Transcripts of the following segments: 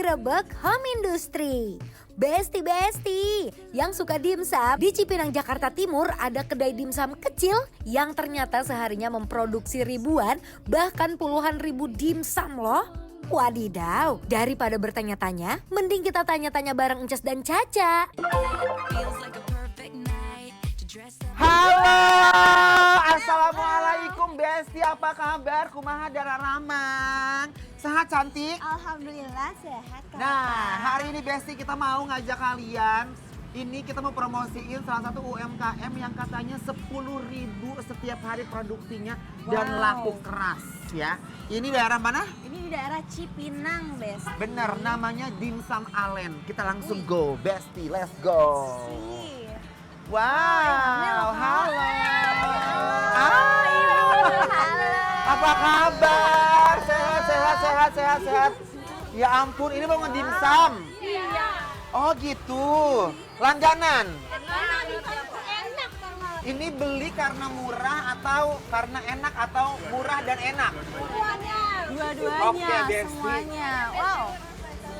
Gerebek Home Industry. Besti, yang suka dimsum, di Cipinang, Jakarta Timur ada kedai dimsum kecil yang ternyata seharinya memproduksi ribuan bahkan puluhan ribu dimsum loh. Wadidaw, daripada bertanya-tanya, mending kita tanya-tanya bareng Encas dan Caca. Halo, assalamualaikum Besti, apa kabar? Kumaha dara ramang? Sehat cantik? Alhamdulillah sehat Kak. Nah, hari ini Besti kita mau ngajak kalian. Ini kita mau promosiin salah satu UMKM yang katanya 10.000 setiap hari produksinya dan laku keras ya. Ini daerah mana? Ini di daerah Cipinang, Bes. Bener, namanya Dimsum Alen. Kita langsung go, Besti, let's go. Wow, halo. Apa kabar? Sehat. Ya ampun, ini mau ngedimsum. Iya. Oh gitu. Langganan. Enak banget. Ini beli karena murah atau karena enak atau murah dan enak? Dua-duanya, Oke, Besti. semuanya. Wow.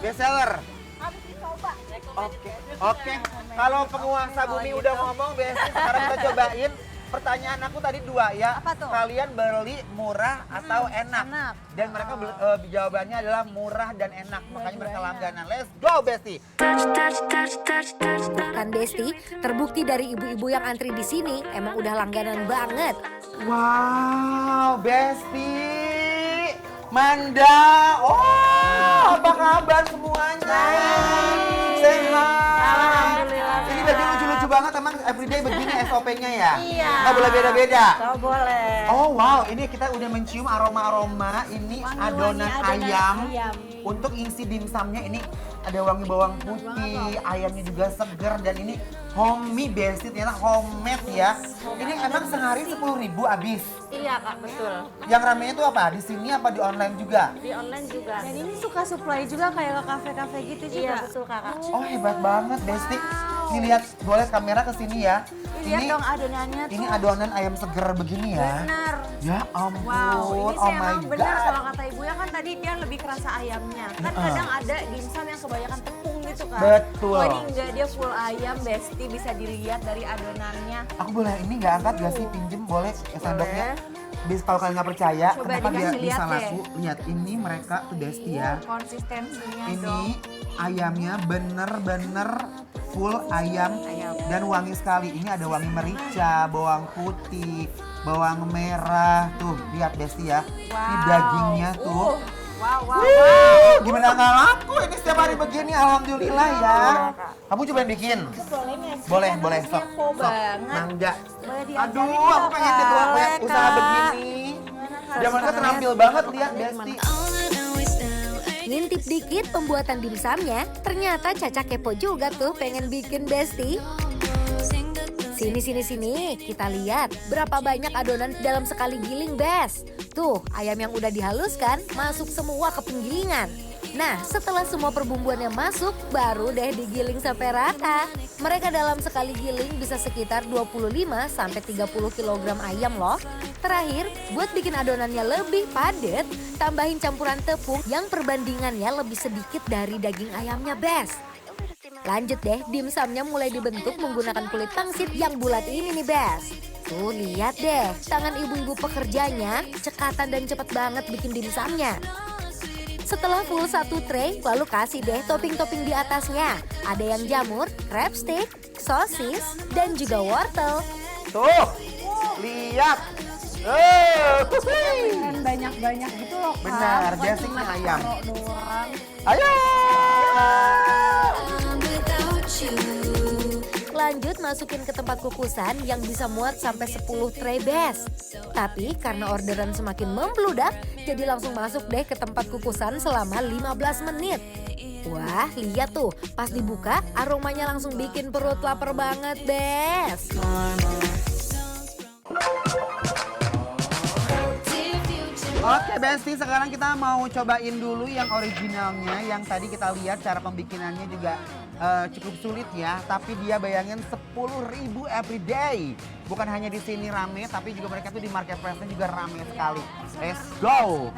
Best seller. Habis dicoba. Oke. Kalau penguasa bumi udah ngomong, Besti, sekarang kita cobain. Pertanyaan aku tadi dua ya. Apa tuh? Kalian beli murah atau enak? enak. Dan mereka jawabannya adalah murah dan enak. Makanya mereka langganan. Let's go, Besti. Bukan Besti, terbukti dari ibu-ibu yang antri di sini emang udah langganan banget. Wow, Besti. Manda. Oh, apa kabar semuanya? Sehat. Alhamdulillah. Ini baju lucu-lucu banget, emang everyday begini SOP-nya ya? Iya. Nggak boleh beda-beda? Nggak boleh. Oh wow, ini kita udah mencium aroma-aroma. Ini adonan ayam. Untuk isi dimsumnya ini ada wangi bawang putih, ayamnya juga seger dan ini homey Besti, ternyata homemade ya. Ini emang sehari 10.000 habis. Iya Kak, betul. Yang ramenya itu apa? Di sini apa di online juga? Di online juga. Dan ini suka supply juga kayak ke kafe-kafe gitu juga. Iya, betul Kakak. Oh hebat banget Besti. Ini lihat, boleh kamera ke sini ya. Lihat dong adonannya tuh. Ini adonan ayam seger begini ya. Benar. Ya ampun, Wow, ini oh sih my emang benar god. kalau kata ibu ya kan tadi dia lebih kerasa ayamnya. Kan kadang ada dimsum yang kebanyakan tepung gitu kan. Betul. Oh ini enggak, dia full ayam Besti, bisa dilihat dari adonannya. Aku boleh ini nggak angkat gak sih, pinjem boleh sendoknya? Bis kalau kalian nggak percaya, Coba kenapa dia dikasih lihat bisa deh. laku? Lihat ini mereka tuh Besti ya. Konsistensinya Ini dong. ayamnya bener-bener full ayam dan wangi sekali. Ini ada wangi merica, bawang putih, bawang merah. Tuh lihat Besti ya. Ini dagingnya tuh. Wow. Gimana nggak laku ini setiap hari begini, alhamdulillah ya. Kamu cobain bikin? Boleh, sok. Kepo banget. Mangga. Boleh diajarin Aduh, nggak, aku pengen deh Kak? punya usaha Kak. begini. Dia mereka terampil banget lihat Besti. Ngintip dikit pembuatan dimsumnya, ternyata Caca kepo juga tuh pengen bikin Besti. Sini, kita lihat berapa banyak adonan dalam sekali giling, Bes. Tuh, ayam yang udah dihaluskan masuk semua ke penggilingan. Nah, setelah semua perbumbuannya masuk, baru deh digiling sampai rata. Mereka dalam sekali giling bisa sekitar 25-30 kg ayam loh. Terakhir, buat bikin adonannya lebih padat, tambahin campuran tepung yang perbandingannya lebih sedikit dari daging ayamnya, Bes. Lanjut deh, dimsumnya mulai dibentuk menggunakan kulit pangsit yang bulat ini nih, Bes. Tuh, lihat deh, tangan ibu-ibu pekerjanya cekatan dan cepet banget bikin dimsumnya. Setelah full satu tray, lalu kasih deh topping-topping di atasnya. Ada yang jamur, crab stick, sosis, dan juga wortel. Tuh, lihat. Kan banyak-banyak gitu loh Kak. Benar, Bukan basicnya cuma ayam. taruh doang. Ayo. Lanjut masukin ke tempat kukusan yang bisa muat sampai 10 tray, Bes. Tapi karena orderan semakin membludak, jadi langsung masuk deh ke tempat kukusan selama 15 menit. Wah, lihat tuh, pas dibuka aromanya langsung bikin perut lapar banget, Bes. Oke Besti, sekarang kita mau cobain dulu yang originalnya. Yang tadi kita lihat cara pembikinannya juga cukup sulit ya. Tapi dia bayangin 10.000 everyday. Bukan hanya di sini rame, tapi juga mereka tuh di marketplace-nya juga rame sekali. Let's go!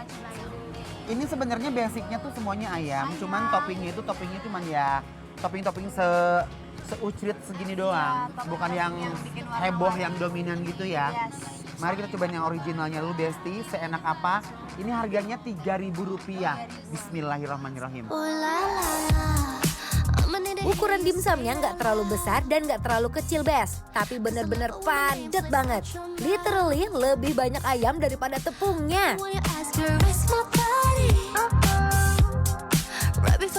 Ini sebenarnya basicnya tuh semuanya ayam, cuman toppingnya cuman ya topping-topping seucrit segini doang, bukan yang bikin warna heboh lain. yang dominan gitu ya. Yes. Mari kita cobain yang originalnya dulu Besti, seenak apa? Ini harganya Rp3.000. Bismillahirrahmanirrahim. Ukuran dimsumnya nggak terlalu besar dan nggak terlalu kecil, Bes. Tapi bener-bener padat banget. Literally lebih banyak ayam daripada tepungnya.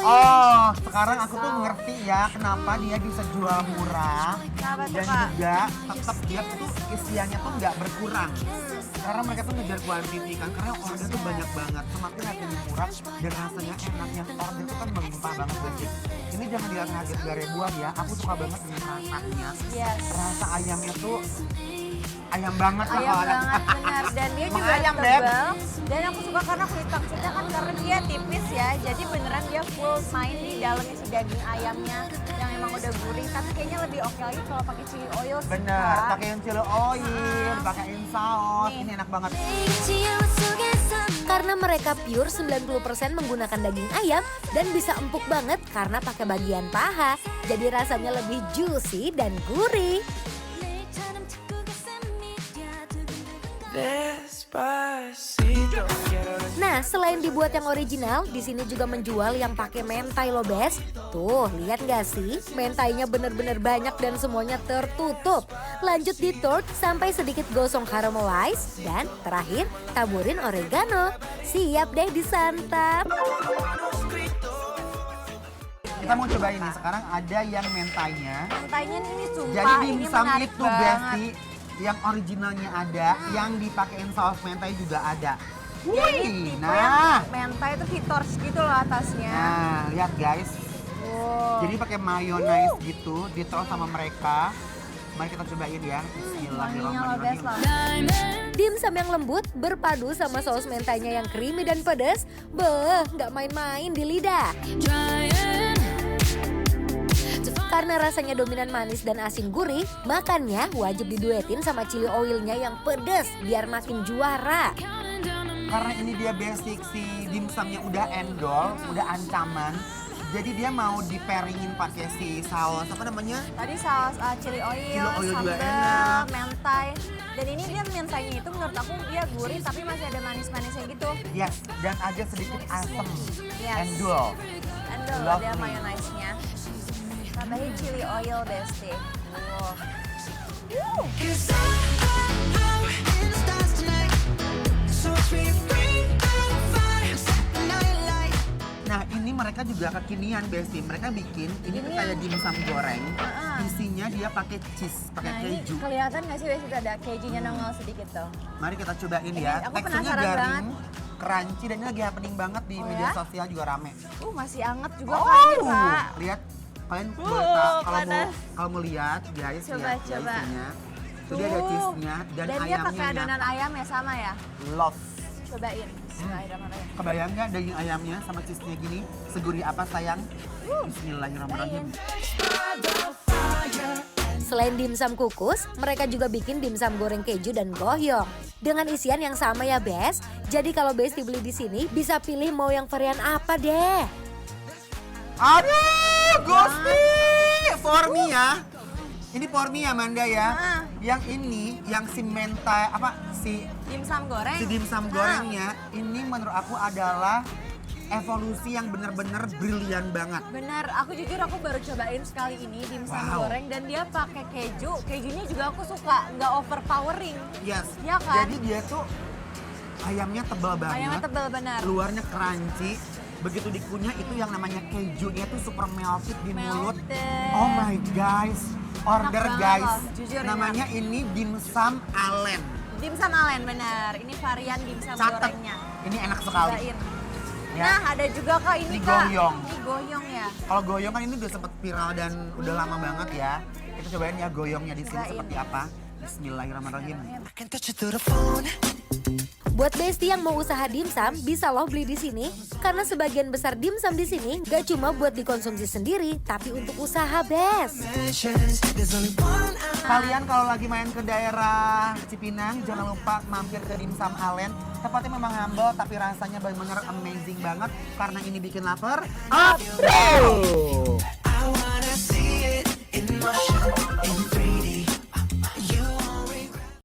Oh, sekarang aku tuh ngerti ya kenapa dia bisa jual murah Kenapa tuh, dan Kak? juga tetap dia tuh isiannya tuh nggak berkurang. Karena mereka tuh ngejar quantity kan, karena order tuh banyak banget. Semakin harganya murah dan rasanya enak, yang order tuh kan melimpah banget Besti. Ini jangan dilihat harga 3.000-an ya, aku suka banget dengan rasanya. Yes. Rasa ayamnya tuh ayam banget lah Ayam kalau ada. banget benar dan dia Emang juga ayam, Beb. tebal dan aku suka karena kulit pangsitnya kan karena dia tipis ya jadi beneran dia full main di dalamnya si daging ayamnya yang emang udah gurih tapi kayaknya lebih oke lagi kalau pakai chili oil sih, Bener, Kak. pakein chili oil, pakein saus, Nih. ini enak banget. Karena mereka pure 90% menggunakan daging ayam dan bisa empuk banget karena pakai bagian paha. Jadi rasanya lebih juicy dan gurih. Nah, selain dibuat yang original, di sini juga menjual yang pakai mentai loh, Bes. Tuh, lihat nggak sih? Mentainya bener-bener banyak dan semuanya tertutup. Lanjut di toast sampai sedikit gosong caramelize dan terakhir taburin oregano. Siap deh disantap. Kita mau cobain nih, sekarang ada yang mentainya. Mentainya ini sumpah Jadi ini dimsum menarik itu banget. Besti, yang originalnya ada, yang dipakein saus mentai juga ada. Jadi Wih, tipe nah. yang mentai itu fitors gitu loh atasnya. Nah, lihat guys. Wow. Jadi pakai mayonnaise gitu, ditaruh sama mereka. Mari kita cobain ya. Wanginya lo best Bismillahirrahmanirrahim. lah. Dimsum yang lembut berpadu sama saus mentainya yang creamy dan pedas. Beh, nggak main-main di lidah. Karena rasanya dominan manis dan asin gurih, makannya wajib diduetin sama chili oilnya yang pedas biar makin juara. Karena ini dia basic, si dimsumnya udah endol, udah ancaman. Jadi dia mau di pairingin pakai si saus apa namanya? Tadi saus chili oil, Chili oil juga sambal, enak. mentai. Dan ini dia mentainya itu menurut aku dia gurih tapi masih ada manis-manisnya gitu. Yes, dan ada sedikit asam. Yes. Endol. Endol Lovely. ada mayonnaise-nya. Tambahin chili oil Besti. Wow. Nah ini mereka juga kekinian Besti. Mereka bikin ini tuh kayak dimsum goreng. Isinya dia pakai cheese, pakai Nah ini keju. kelihatan nggak sih Besti ada kejunya nongol sedikit tuh. Mari kita cobain ya. Aku Teksturnya penasaran garing, crunchy dan ini lagi happening banget di Oh media ya? sosial juga rame. Masih anget juga kan nih, Kak. Lihat kalian boleh kalau mau panas. lihat guys, Coba, lihat ya coba. isinya. Itu dia ada cheese-nya dan dia ayamnya pakai adonan nyata. ayam ya sama ya? Love. Cobain. Bismillahirrahmanirrahim. Kebayang nggak daging ayamnya sama cheese-nya gini? Segurih apa sayang? Bismillahirrahmanirrahim. Selain dimsum kukus, mereka juga bikin dimsum goreng keju dan gohyong. Dengan isian yang sama ya, Bes. Jadi kalau Besti beli di sini, bisa pilih mau yang varian apa deh. Aduh, Gusti! For me ya. Ini for me ya Manda ya. Yang ini, yang si mentai, si Dimsum goreng. dimsum gorengnya, ini menurut aku adalah evolusi yang benar-benar brilian banget. Bener, aku jujur aku baru cobain sekali ini dimsum Wow. goreng dan dia pakai keju. Kejunya juga aku suka, nggak overpowering. Yes. Iya kan? Jadi dia tuh ayamnya tebal banget. Ayamnya tebal benar. Luarnya crunchy. Begitu dikunyah itu yang namanya kejunya tuh super melted di mulut. Melted. Oh my guys. Order Enak banget guys. loh, jujur enak. Namanya ini dimsum alen. Dimsum alen benar. Ini varian dimsum Catat. gorengnya. Ini enak sekali. Cobain. Ya. Nah, ada juga Kak ini Ini Kak. goyong. Ini goyong ya. Kalau goyong kan ini udah sempet viral dan udah lama banget ya. Kita cobain ya goyongnya di sini Cobain. seperti apa. Bismillahirrahmanirrahim. Buat Besti yang mau usaha dimsum, bisa loh beli di sini. Karena sebagian besar dimsum di sini gak cuma buat dikonsumsi sendiri, tapi untuk usaha, Bes. Kalian kalau lagi main ke daerah Cipinang, jangan lupa mampir ke Dimsum Alen. Tempatnya memang humble, tapi rasanya benar-benar amazing banget. Karena ini bikin lapar. Apro!